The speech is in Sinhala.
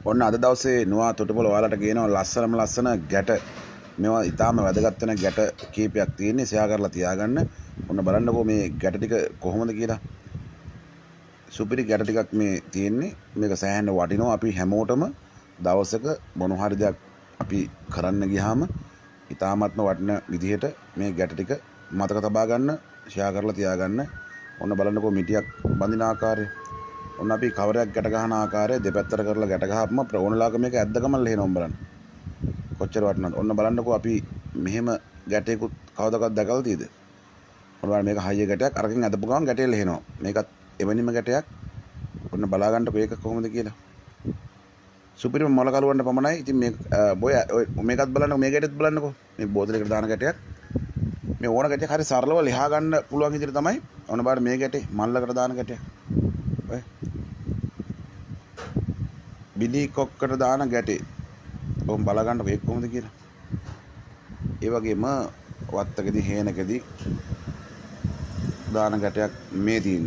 ඔන්න අද දවසේ නුවා තොටුපොළ ඔයාලට ගේනවා ලස්සන ගැට. මේවා ඊටාම වැදගත් වෙන ගැට කීපයක් තියෙන්නේ ෂෙයා කරලා තියාගන්න. ඔන්න බලන්නකෝ මේ ගැට ටික කොහොමද කියලා. සුපිරි ගැට ටිකක් මේ තියෙන්නේ. මේක සෑහෙන වටිනවා. අපි හැමෝටම දවසක මොන හරි දෙයක් අපි කරන්න ගියාම ඊටාමත්ම වටින විදිහට මේ ගැට ටික මතක තබා ගන්න, ෂෙයා කරලා තියාගන්න. ඔන්න බලන්නකෝ මිටියක් බඳින ආකාරය. ඔන්න අපි කවරයක් ගැට ගහන ආකාරය දෙපැත්තට කරලා ගැට ගහපම ප්‍රෝණලාක මේක ඇද්දකම ලේනවා බලන්න. කොච්චර වටිනවද? ඔන්න බලන්නකෝ අපි මෙහෙම ගැටේකුත් කවදාකවත් දැකලා තියෙද? ඔන්න බලන්න මේක හයිය ගැටයක් අරකින් ඇදපු ගමන් ගැටේ ලේනවා. මේකත් එවැනිම ගැටයක්. ඔන්න බලා ගන්නකෝ ඒක කොහොමද කියලා. සුපිරිම මොල කලුවන්ට පමණයි. ඉතින් මේ මේකත් බලන්නකෝ මේ ගැටෙත් බලන්නකෝ. මේ බෝතලයකට දාන ගැටයක්. මේ ඕන ගැටයක් හරි සරලව ලියා ගන්න පුළුවන් විදිහට තමයි. ඔන්න බලන්න මේ ගැටේ මල්ලකට දාන ගැටයක්. ඔය බිලි කොක්කට දාන ගැටේ. ඔහොම බලා ගන්නකෝ ඒක කොහොමද කියලා. ඒ වගේම වත්තකදී හේනකදී දාන ගැටයක් මේ තියෙන්නේ.